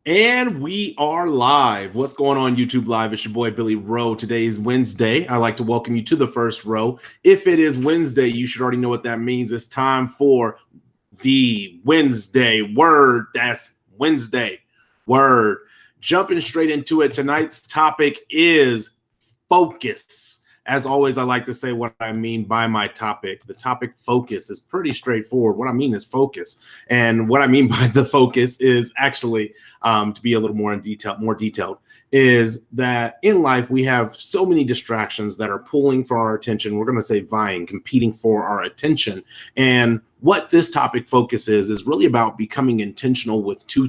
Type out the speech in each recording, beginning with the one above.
And we are live. What's going on, YouTube Live? It's your boy, Billy Wroe. Today is Wednesday. I'd like to welcome you to the first row. If it is Wednesday, you should already know what that means. It's time for the Wednesday word. That's Wednesday word. Jumping straight into it, tonight's topic is focus. As always, I like to say what I mean by my topic. The topic focus is pretty straightforward. What I mean is focus. And what I mean by the focus is actually, to be a little more detailed, is that in life we have so many distractions that are pulling for our attention. We're going to say vying, competing for our attention. And what this topic focus is really about becoming intentional with two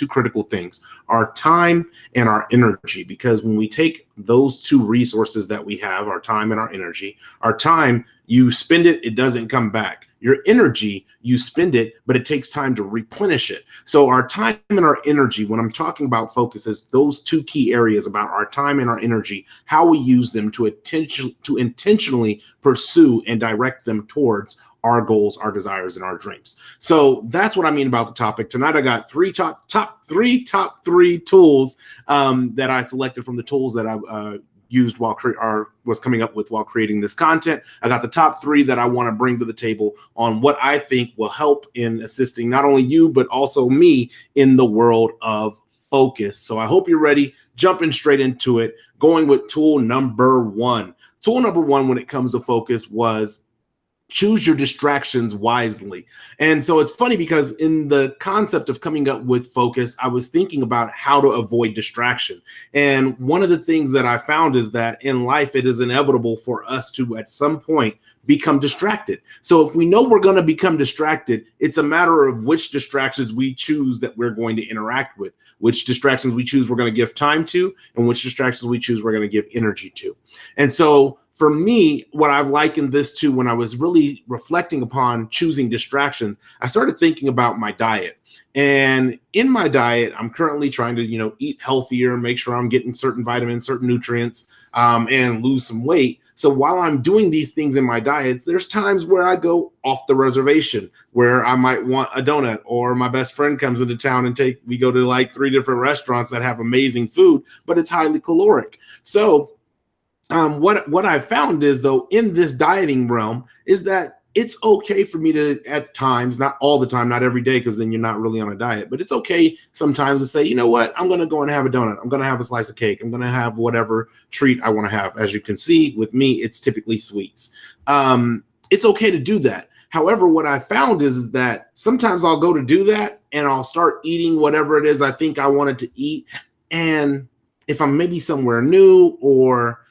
critical things, our time and our energy. Because when we take those two resources that we have, our time and our energy, our time, you spend it, it doesn't come back. Your energy, you spend it, but it takes time to replenish it. So our time and our energy, when I'm talking about focus, is those two key areas about our time and our energy, how we use them to intentionally pursue and direct them towards our goals, our desires, and our dreams. So that's what I mean about the topic. Tonight, I got top three tools that I selected from the tools that I used while was coming up with while creating this content. I got the top three that I want to bring to the table on what I think will help in assisting not only you, but also me in the world of focus. So I hope you're ready, jumping straight into it, going with tool number one. Tool number one when it comes to focus was choose your distractions wisely. And so it's funny because in the concept of coming up with focus, I was thinking about how to avoid distraction. And one of the things that I found is that in life, it is inevitable for us to, at some point, become distracted. So if we know we're going to become distracted, it's a matter of which distractions we choose that we're going to interact with, which distractions we choose we're going to give time to, and which distractions we choose we're going to give energy to. And so for me, what I've likened this to when I was really reflecting upon choosing distractions, I started thinking about my diet. And in my diet, I'm currently trying to, eat healthier, make sure I'm getting certain vitamins, certain nutrients, and lose some weight. So while I'm doing these things in my diets, there's times where I go off the reservation, where I might want a donut, or my best friend comes into town and we go to like 3 different restaurants that have amazing food, but it's highly caloric. So what I found is, though, in this dieting realm, is that it's okay for me to, at times, not all the time, not every day, because then you're not really on a diet, but it's okay sometimes to say, you know what, I'm going to go and have a donut. I'm going to have a slice of cake. I'm going to have whatever treat I want to have. As you can see, with me, it's typically sweets. It's okay to do that. However, what I found is that sometimes I'll go to do that and I'll start eating whatever it is I think I wanted to eat. And if I'm maybe somewhere new, or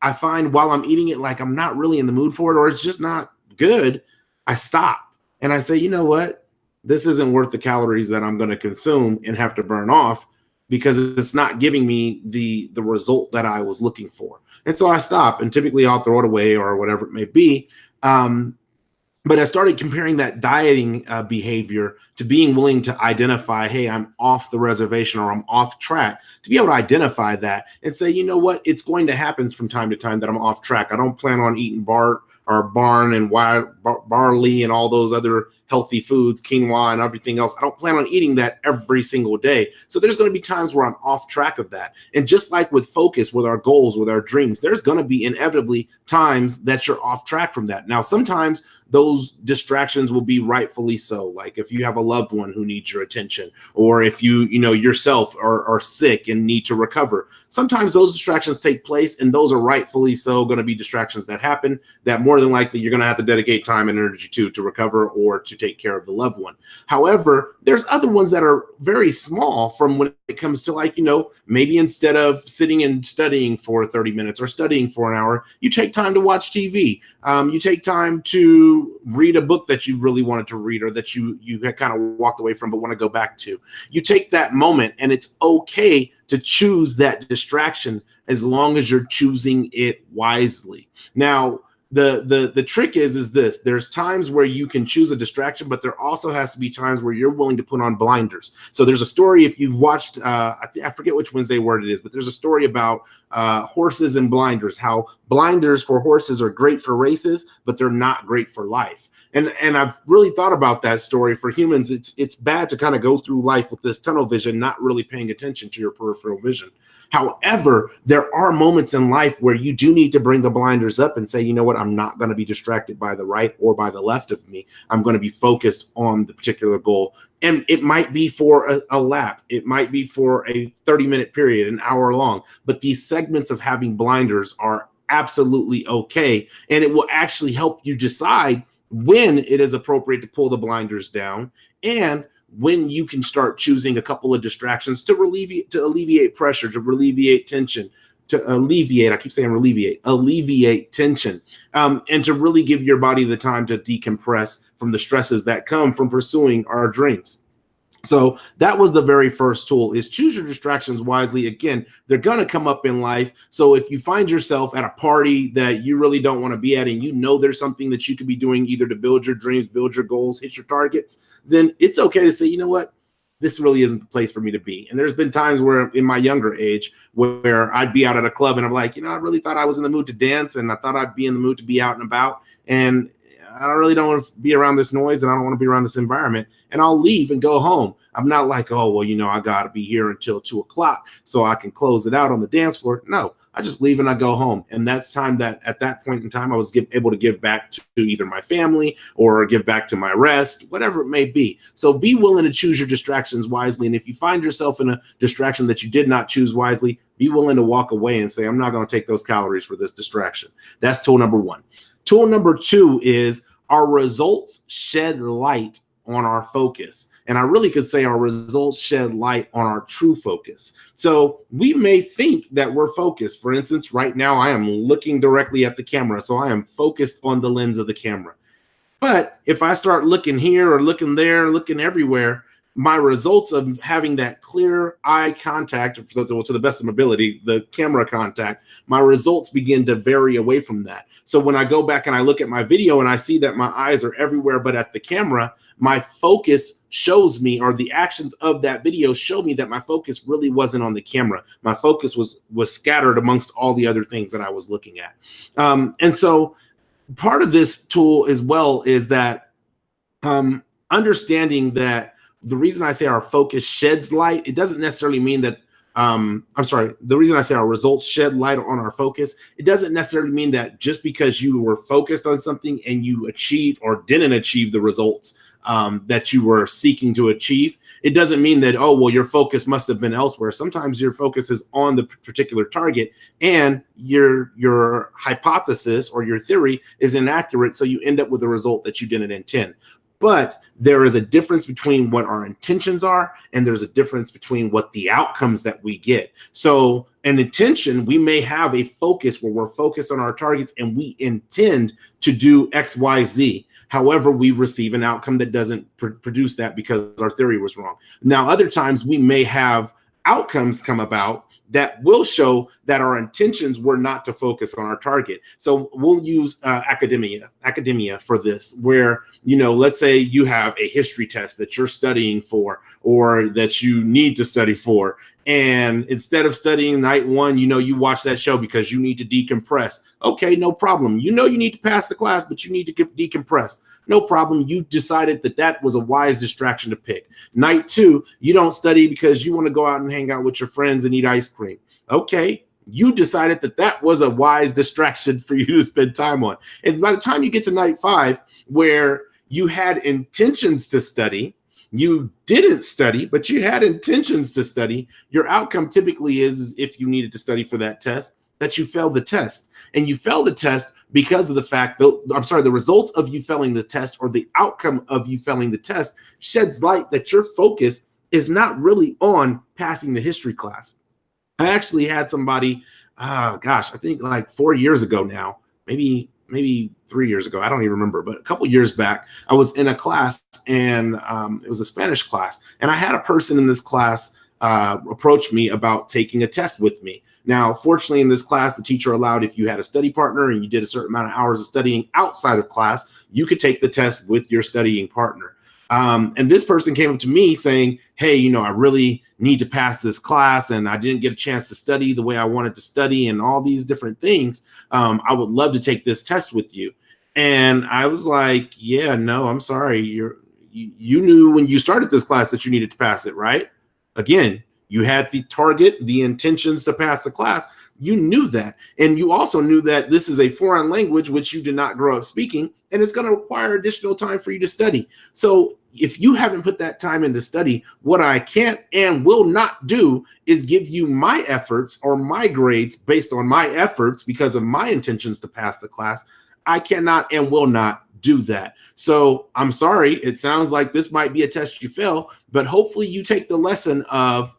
I find while I'm eating it, like I'm not really in the mood for it, or it's just not good, I stop and I say, you know what? This isn't worth the calories that I'm going to consume and have to burn off, because it's not giving me the result that I was looking for. And so I stop, and typically I'll throw it away or whatever it may be. But I started comparing that dieting behavior to being willing to identify, hey, I'm off the reservation or I'm off track, to be able to identify that and say, you know what, it's going to happen from time to time that I'm off track. I don't plan on eating barn and barley and all those other healthy foods, quinoa and everything else. I don't plan on eating that every single day. So there's going to be times where I'm off track of that. And just like with focus, with our goals, with our dreams, there's going to be inevitably times that you're off track from that. Now, sometimes those distractions will be rightfully so. Like if you have a loved one who needs your attention, or if you yourself are sick and need to recover, sometimes those distractions take place, and those are rightfully so going to be distractions that happen that more than likely you're going to have to dedicate time and energy to recover or to take care of the loved one. However, there's other ones that are very small, from when it comes to, like, maybe instead of sitting and studying for 30 minutes or studying for an hour, you take time to watch TV. You take time to read a book that you really wanted to read, or that you had kind of walked away from but want to go back to. You take that moment, and it's okay to choose that distraction as long as you're choosing it wisely. Now, the trick is this: there's times where you can choose a distraction, but there also has to be times where you're willing to put on blinders. So there's a story, if you've watched, I forget which Wednesday word it is, but there's a story about horses and blinders, how blinders for horses are great for races, but they're not great for life. And I've really thought about that story. For humans, it's bad to kind of go through life with this tunnel vision, not really paying attention to your peripheral vision. However, there are moments in life where you do need to bring the blinders up and say, you know what, I'm not going to be distracted by the right or by the left of me. I'm going to be focused on the particular goal. And it might be for a lap. It might be for a 30-minute period, an hour long. But these segments of having blinders are absolutely okay. And it will actually help you decide when it is appropriate to pull the blinders down, and when you can start choosing a couple of distractions to alleviate pressure, to alleviate tension, to alleviate, I keep saying alleviate tension, and to really give your body the time to decompress from the stresses that come from pursuing our dreams. So that was the very first tool, is choose your distractions wisely. Again, they're going to come up in life. So if you find yourself at a party that you really don't want to be at, and you know there's something that you could be doing either to build your dreams, build your goals, hit your targets, then it's okay to say, you know what, this really isn't the place for me to be. And there's been times where in my younger age where I'd be out at a club and I'm like, you know, I really thought I was in the mood to dance, and I thought I'd be in the mood to be out and about. And I really don't want to be around this noise, and I don't want to be around this environment, and I'll leave and go home. I'm not like, oh, well, you know, I got to be here until 2:00 so I can close it out on the dance floor. No, I just leave and I go home. And that's time that at that point in time, I was able to give back to either my family or give back to my rest, whatever it may be. So be willing to choose your distractions wisely. And if you find yourself in a distraction that you did not choose wisely, be willing to walk away and say, I'm not going to take those calories for this distraction. That's tool number one. Tool number two is our results shed light on our focus. And I really could say our results shed light on our true focus. So we may think that we're focused. For instance, right now I am looking directly at the camera. So I am focused on the lens of the camera. But if I start looking here or looking there, looking everywhere, my results of having that clear eye contact, to the best of my ability, the camera contact, my results begin to vary away from that. So when I go back and I look at my video and I see that my eyes are everywhere but at the camera, my focus shows me, or the actions of that video show me, that my focus really wasn't on the camera. My focus was scattered amongst all the other things that I was looking at. And so part of this tool as well is that understanding that the reason I say our focus sheds light, it doesn't necessarily mean that, the reason I say our results shed light on our focus, it doesn't necessarily mean that just because you were focused on something and you achieved or didn't achieve the results that you were seeking to achieve, it doesn't mean that, oh, well, your focus must have been elsewhere. Sometimes your focus is on the particular target, and your hypothesis or your theory is inaccurate, so you end up with a result that you didn't intend. But there is a difference between what our intentions are, and there's a difference between what the outcomes that we get. So an intention, we may have a focus where we're focused on our targets and we intend to do X, Y, Z. However, we receive an outcome that doesn't produce that because our theory was wrong. Now, other times we may have outcomes come about that will show that our intentions were not to focus on our target. So we'll use academia for this, where, you know, let's say you have a history test that you're studying for, or that you need to study for. And instead of studying night one, you know, you watch that show because you need to decompress. Okay, no problem. You know, you need to pass the class, but you need to decompress. No problem. You decided that that was a wise distraction to pick. Night two, you don't study because you want to go out and hang out with your friends and eat ice cream. Okay, you decided that that was a wise distraction for you to spend time on. And by the time you get to night five, where you had intentions to study, you didn't study, but you had intentions to study, your outcome typically is, if you needed to study for that test, that you failed the test. And you failed the test because of the fact that, the results of you failing the test, or the outcome of you failing the test, sheds light that your focus is not really on passing the history class. I actually had somebody, I think like 4 years ago now, maybe 3 years ago, I don't even remember, but a couple years back, I was in a class, and it was a Spanish class, and I had a person in this class approach me about taking a test with me. Now, fortunately, in this class, the teacher allowed, if you had a study partner and you did a certain amount of hours of studying outside of class, you could take the test with your studying partner. And this person came up to me saying, hey, you know, I really need to pass this class, and I didn't get a chance to study the way I wanted to study, and all these different things. I would love to take this test with you. And I was like, yeah, no, I'm sorry. You knew when you started this class that you needed to pass it, right? Again, you had the target, the intentions to pass the class. You knew that. And you also knew that this is a foreign language, which you did not grow up speaking, and it's going to require additional time for you to study. So if you haven't put that time into study, what I can't and will not do is give you my efforts or my grades based on my efforts because of my intentions to pass the class. I cannot and will not do that. So I'm sorry. It sounds like this might be a test you fail, but hopefully you take the lesson of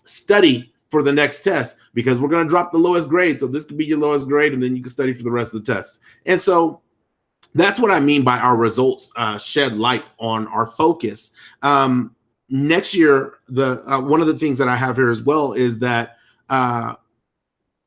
study for the next test, because we're going to drop the lowest grade. So this could be your lowest grade, and then you can study for the rest of the tests. And so that's what I mean by our results shed light on our focus. Next year, the one of the things that I have here as well is that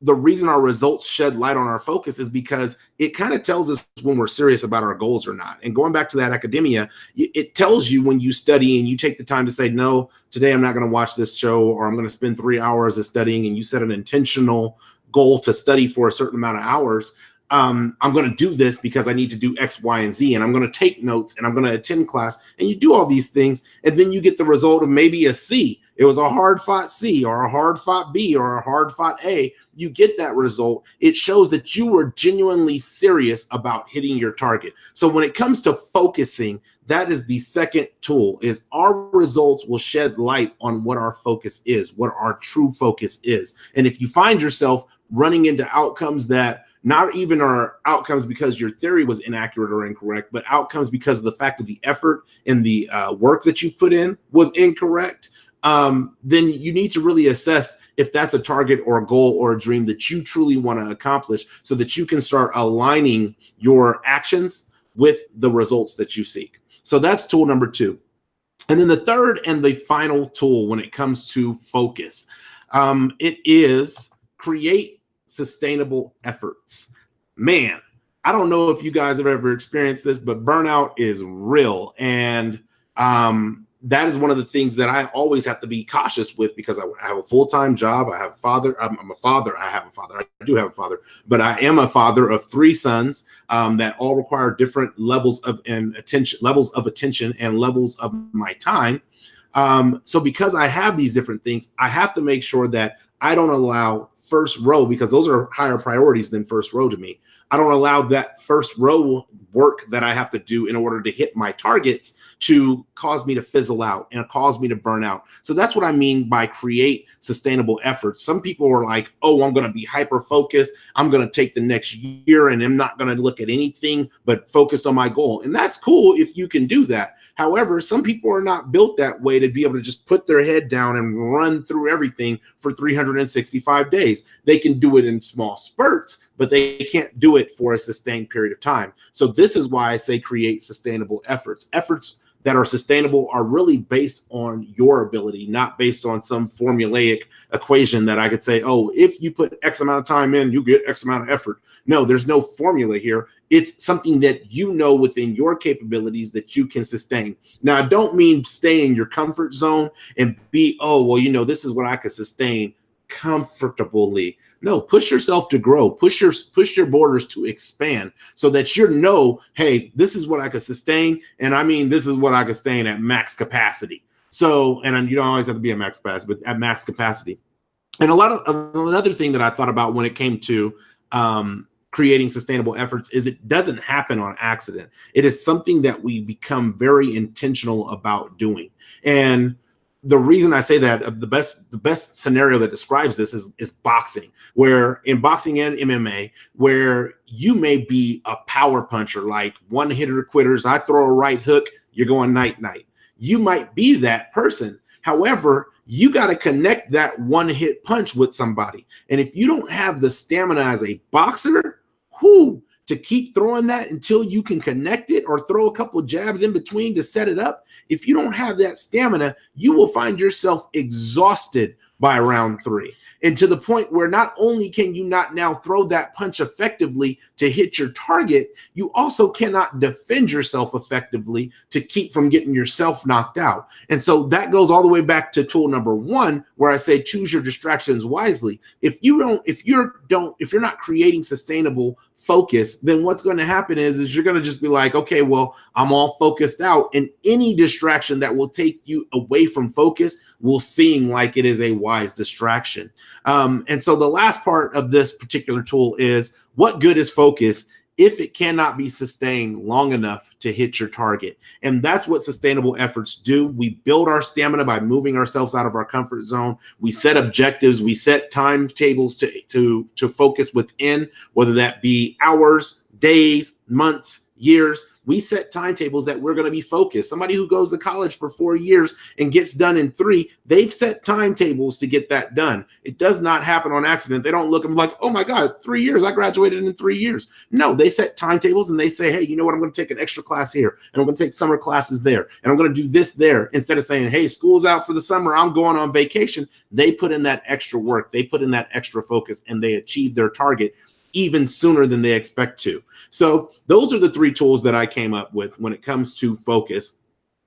the reason our results shed light on our focus is because it kind of tells us when we're serious about our goals or not. And going back to that academia, it tells you when you study and you take the time to say, no, today I'm not going to watch this show, or I'm going to spend 3 hours of studying, and you set an intentional goal to study for a certain amount of hours. I'm going to do this because I need to do X, Y, and Z, and I'm going to take notes, and I'm going to attend class, and you do all these things, and then you get the result of maybe a C. It was a hard-fought C or a hard-fought B or a hard-fought A. You get that result. It shows that you were genuinely serious about hitting your target. So when it comes to focusing, that is the second tool, is our results will shed light on what our focus is, what our true focus is. And if you find yourself running into outcomes that not even are outcomes because your theory was inaccurate or incorrect, but outcomes because of the fact of the effort and the work that you put in was incorrect, then you need to really assess if that's a target or a goal or a dream that you truly want to accomplish, so that you can start aligning your actions with the results that you seek. So that's tool number 2. And then the third and the final tool when it comes to focus, it is create sustainable efforts. Man, I don't know if you guys have ever experienced this, but burnout is real. And that is one of the things that I always have to be cautious with, because I have a full-time job. I have a father. I'm a father. I have a father. I do have a father, but I am a father of 3 sons that all require different levels of attention and levels of my time. So because I have these different things, I have to make sure that I don't allow first row, because those are higher priorities than first row to me. I don't allow that first row work that I have to do in order to hit my targets to cause me to fizzle out and cause me to burn out. So that's what I mean by create sustainable efforts. Some people are like, oh, I'm going to be hyper focused. I'm going to take the next year and I'm not going to look at anything but focused on my goal. And that's cool if you can do that. However, some people are not built that way to be able to just put their head down and run through everything for 365 days. They can do it in small spurts, but they can't do it for a sustained period of time. So this is why I say create sustainable efforts. Efforts that are sustainable are really based on your ability, not based on some formulaic equation that I could say, oh, if you put X amount of time in, you get X amount of effort. No, there's no formula here. It's something that you know within your capabilities that you can sustain. Now, I don't mean stay in your comfort zone and be, oh, well, this is what I could sustain comfortably. No, push yourself to grow, push your borders to expand, so that hey, this is what I could sustain. And I mean, this is what I could sustain at max capacity. So, and you don't always have to be at max capacity, but at max capacity. And another thing that I thought about when it came to creating sustainable efforts is it doesn't happen on accident. It is something that we become very intentional about doing. And the reason I say that, the best scenario that describes this is boxing, where in boxing and MMA, where you may be a power puncher, like one hitter quitters. I throw a right hook, you're going night night. You might be that person. However, you got to connect that one hit punch with somebody. And if you don't have the stamina as a boxer, to keep throwing that until you can connect it, or throw a couple of jabs in between to set it up, if you don't have that stamina, you will find yourself exhausted by round 3. And to the point where not only can you not now throw that punch effectively to hit your target, you also cannot defend yourself effectively to keep from getting yourself knocked out. And so that goes all the way back to tool number 1, where I say choose your distractions wisely. If you're not creating sustainable focus, then what's going to happen is you're going to just be like, okay, well, I'm all focused out, and any distraction that will take you away from focus will seem like it is a wise distraction. And so the last part of this particular tool is, what good is focus if it cannot be sustained long enough to hit your target? And that's what sustainable efforts do. We build our stamina by moving ourselves out of our comfort zone. We set objectives. We set timetables to focus within, whether that be hours, days, months, years. We set timetables that we're going to be focused. Somebody who goes to college for 4 years and gets done in 3, they've set timetables to get that done. It does not happen on accident. They don't look and be like, oh my God, 3 years, I graduated in 3 years. No, they set timetables and they say, hey, you know what? I'm going to take an extra class here, and I'm going to take summer classes there, and I'm going to do this there. Instead of saying, hey, school's out for the summer, I'm going on vacation, they put in that extra work. They put in that extra focus, and they achieve their target even sooner than they expect to. So those are the 3 tools that I came up with when it comes to focus.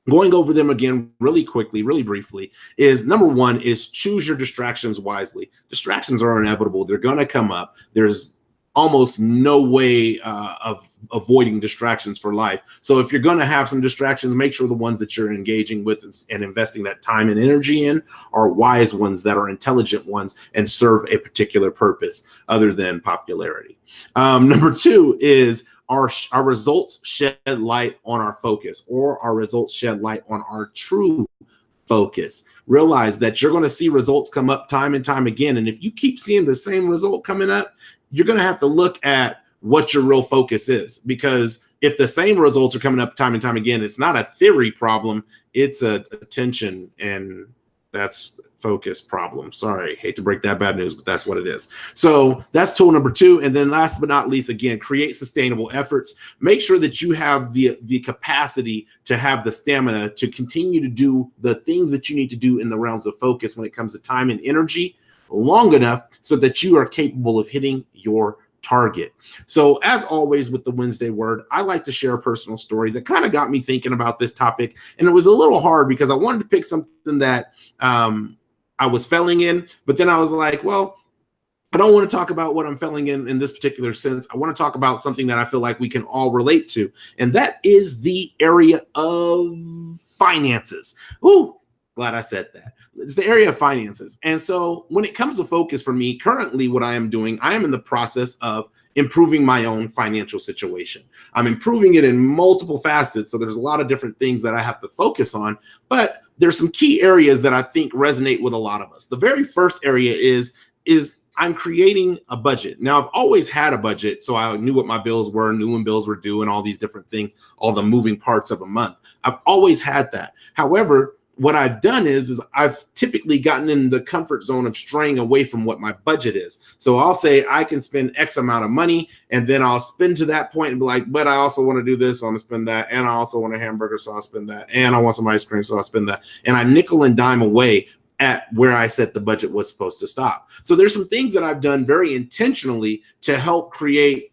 Going over them again really quickly, really briefly, is number 1 is choose your distractions wisely. Distractions are inevitable. They're going to come up. There's almost no way of avoiding distractions for life. So if you're going to have some distractions, make sure the ones that you're engaging with and investing that time and energy in are wise ones, that are intelligent ones, and serve a particular purpose other than popularity. Number 2 is our results shed light on our focus, or our results shed light on our true focus. Realize that you're going to see results come up time and time again. And if you keep seeing the same result coming up, you're going to have to look at what your real focus is, because if the same results are coming up time and time again, it's not a theory problem, it's a attention and that's focus problem. Sorry, hate to break that bad news, but that's what it is. So that's tool number 2. And then last but not least, again, create sustainable efforts. Make sure that you have the capacity to have the stamina to continue to do the things that you need to do in the realms of focus when it comes to time and energy long enough so that you are capable of hitting your target. So as always with the Wednesday Word, I like to share a personal story that kind of got me thinking about this topic. And it was a little hard because I wanted to pick something that I was failing in, but then I was like, well, I don't want to talk about what I'm failing in this particular sense. I want to talk about something that I feel like we can all relate to, and that is the area of finances. Ooh, glad I said that. It's the area of finances. And so when it comes to focus for me, currently what I am doing, I am in the process of improving my own financial situation. I'm improving it in multiple facets. So there's a lot of different things that I have to focus on, but there's some key areas that I think resonate with a lot of us. The very first area is I'm creating a budget. Now, I've always had a budget, so I knew what my bills were, knew when bills were due, and all these different things, all the moving parts of a month. I've always had that. However, what I've done is I've typically gotten in the comfort zone of straying away from what my budget is. So I'll say I can spend X amount of money, and then I'll spend to that point and be like, but I also want to do this, so I'm gonna spend that, and I also want a hamburger, so I'll spend that, and I want some ice cream, so I'll spend that. And I nickel and dime away at where I said the budget was supposed to stop. So there's some things that I've done very intentionally to help create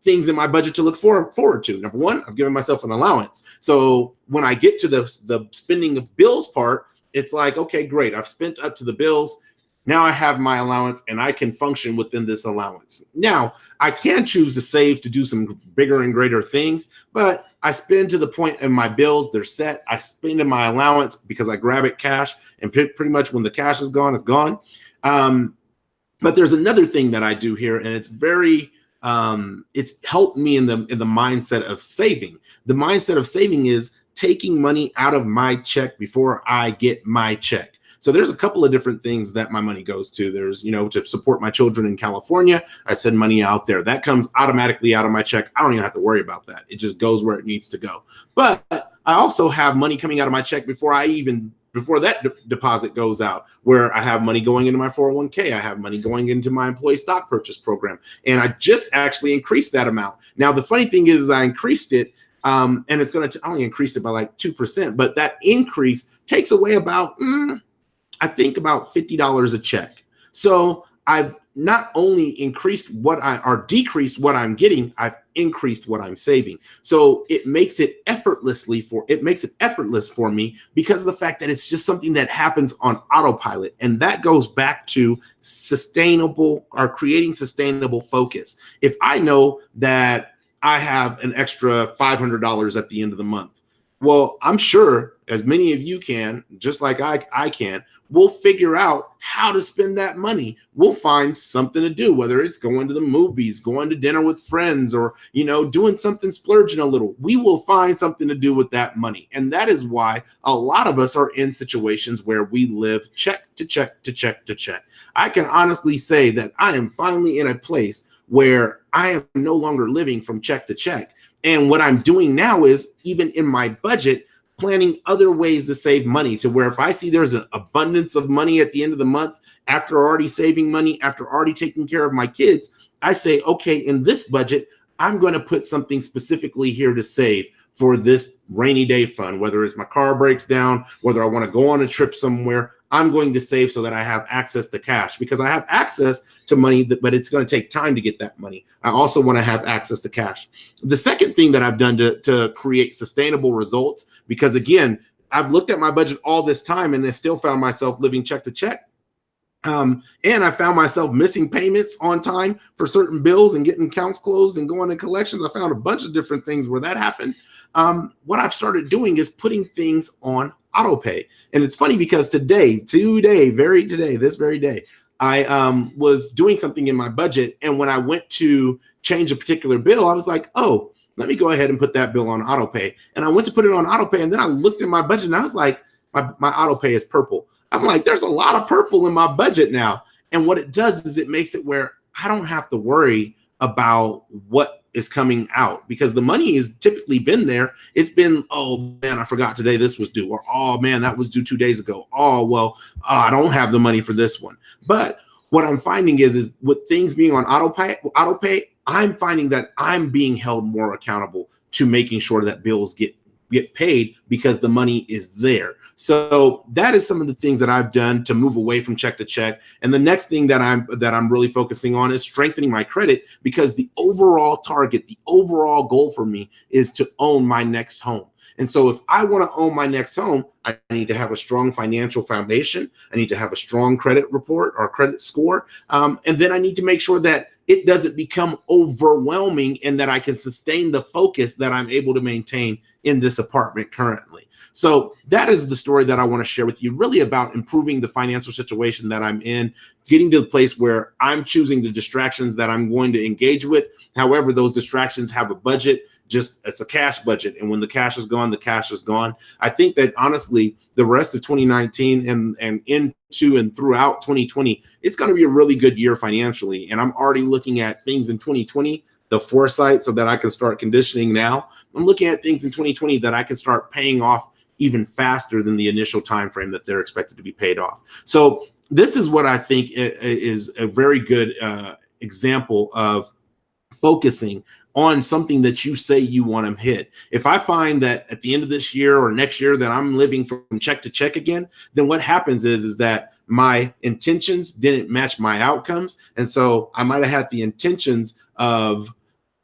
things in my budget to look forward to. Number 1, I've given myself an allowance. So when I get to the spending of bills part, it's like, okay, great. I've spent up to the bills. Now I have my allowance and I can function within this allowance. Now I can choose to save to do some bigger and greater things, but I spend to the point in my bills, they're set. I spend in my allowance because I grab it cash, and pretty much when the cash is gone, it's gone. But there's another thing that I do here, and it's very, it's helped me in the mindset of saving. The mindset of saving is taking money out of my check before I get my check. So there's a couple of different things that my money goes to. There's, to support my children in California, I send money out there. That comes automatically out of my check. I don't even have to worry about that. It just goes where it needs to go. But I also have money coming out of my check before that deposit goes out, where I have money going into my 401k. I have money going into my employee stock purchase program. And I just actually increased that amount. Now, the funny thing is I increased it, and it's going to only increase it by like 2%, but that increase takes away about, I think about $50 a check. So I've not only increased what I or decreased what I'm getting, I've increased what I'm saving. So it makes it effortless for me because of the fact that it's just something that happens on autopilot. And that goes back to sustainable or creating sustainable focus. If I know that I have an extra $500 at the end of the month, well, I'm sure as many of you can, just like I can, we'll figure out how to spend that money. We'll find something to do, whether it's going to the movies, going to dinner with friends, or, doing something, splurging a little. We will find something to do with that money. And that is why a lot of us are in situations where we live check to check to check to check. I can honestly say that I am finally in a place where I am no longer living from check to check. And what I'm doing now is, even in my budget, planning other ways to save money, to where if I see there's an abundance of money at the end of the month, after already saving money, after already taking care of my kids, I say, okay, in this budget, I'm going to put something specifically here to save for this rainy day fund, whether it's my car breaks down, whether I want to go on a trip somewhere. I'm going to save so that I have access to cash, because I have access to money, but it's going to take time to get that money. I also want to have access to cash. The second thing that I've done to create sustainable results, because again, I've looked at my budget all this time and I still found myself living check to check. And I found myself missing payments on time for certain bills and getting accounts closed and going to collections. I found a bunch of different things where that happened. What I've started doing is putting things on auto pay. And it's funny because this very day, I was doing something in my budget. And when I went to change a particular bill, I was like, oh, let me go ahead and put that bill on auto pay. And I went to put it on auto pay. And then I looked at my budget and I was like, my auto pay is purple. I'm like, there's a lot of purple in my budget now. And what it does is it makes it where I don't have to worry about what is coming out, because the money has typically been there. It's been, oh man, I forgot today this was due, or oh man, that was due 2 days ago. Oh, well, I don't have the money for this one. But what I'm finding is with things being on auto pay, I'm finding that I'm being held more accountable to making sure that bills get paid because the money is there. So that is some of the things that I've done to move away from check to check. And the next thing that I'm really focusing on is strengthening my credit, because the overall target, the overall goal for me is to own my next home. And so if I want to own my next home, I need to have a strong financial foundation. I need to have a strong credit report or credit score. And then I need to make sure that it doesn't become overwhelming and that I can sustain the focus that I'm able to maintain in this apartment currently. So that is the story that I want to share with you, really about improving the financial situation that I'm in, getting to the place where I'm choosing the distractions that I'm going to engage with. However, those distractions have a budget. Just it's a cash budget. And when the cash is gone, the cash is gone. I think that honestly, the rest of 2019 and into and throughout 2020, it's going to be a really good year financially. And I'm already looking at things in 2020, the foresight, so that I can start conditioning now. I'm looking at things in 2020 that I can start paying off even faster than the initial time frame that they're expected to be paid off. So this is what I think is a very good example of focusing on something that you say you want to hit. If I find that at the end of this year or next year that I'm living from check to check again, then what happens is that my intentions didn't match my outcomes. And so I might have had the intentions of,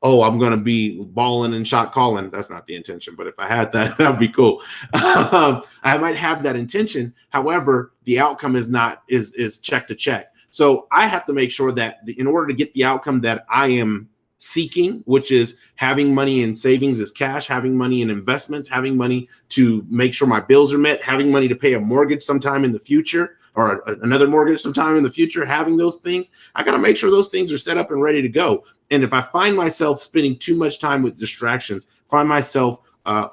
oh, I'm going to be balling and shot calling. That's not the intention, but if I had that, that'd be cool. I might have that intention. However, the outcome is check to check. So I have to make sure that in order to get the outcome that I am seeking, which is having money in savings as cash, having money in investments, having money to make sure my bills are met, having money to pay a mortgage sometime in the future, or another mortgage sometime in the future, having those things, I got to make sure those things are set up and ready to go. And if I find myself spending too much time with distractions, find myself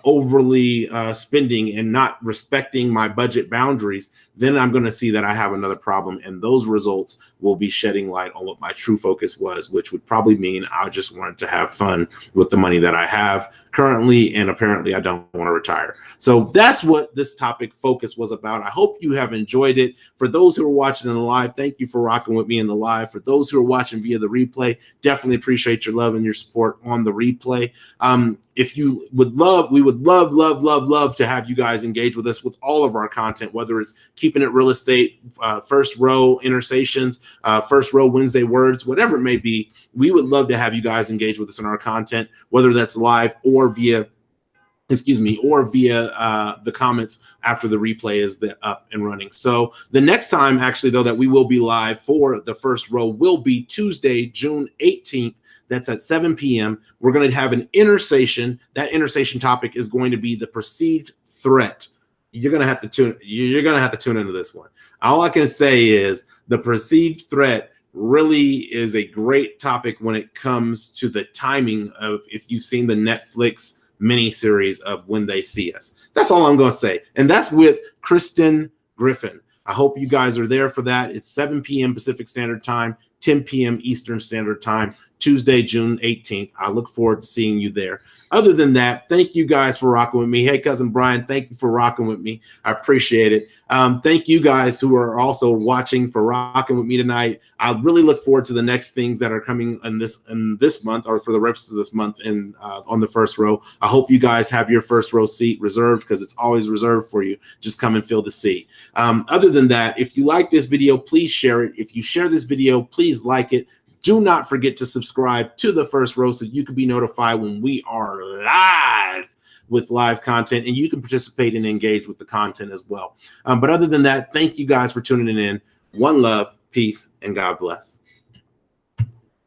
overly spending and not respecting my budget boundaries, then I'm going to see that I have another problem. And those results will be shedding light on what my true focus was, which would probably mean I just wanted to have fun with the money that I have currently. And apparently I don't want to retire. So that's what this topic focus was about. I hope you have enjoyed it. For those who are watching in the live, thank you for rocking with me in the live. For those who are watching via the replay, definitely appreciate your love and your support on the replay. if you would love, we would love to have you guys engage with us with all of our content, whether it's keeping it real estate, first row intersations, first row Wednesday words, whatever it may be. We would love to have you guys engage with us in our content, whether that's live or via the comments after the replay is up and running. So the next time, actually, though, that we will be live for the first row will be Tuesday, June 18th. That's at 7 p.m. We're going to have an intersation. That intersation topic is going to be the perceived threat. You're going to have to tune into this one. All I can say is the perceived threat really is a great topic when it comes to the timing of, if you've seen the Netflix mini-series of When They See Us. That's all I'm going to say. And that's with Kristen Griffin. I hope you guys are there for that. It's 7 p.m. Pacific Standard Time, 10 p.m. Eastern Standard Time, Tuesday, June 18th. I look forward to seeing you there. Other than that, thank you guys for rocking with me. Hey, Cousin Brian, thank you for rocking with me. I appreciate it. Thank you guys who are also watching for rocking with me tonight. I really look forward to the next things that are coming in this month, or for the rest of this month on the first row. I hope you guys have your first row seat reserved, because it's always reserved for you. Just come and fill the seat. Other than that, if you like this video, please share it. If you share this video, please like it. Do not forget to subscribe to the first row so you can be notified when we are live with live content, and you can participate and engage with the content as well. But other than that, thank you guys for tuning in. One love, peace, and God bless.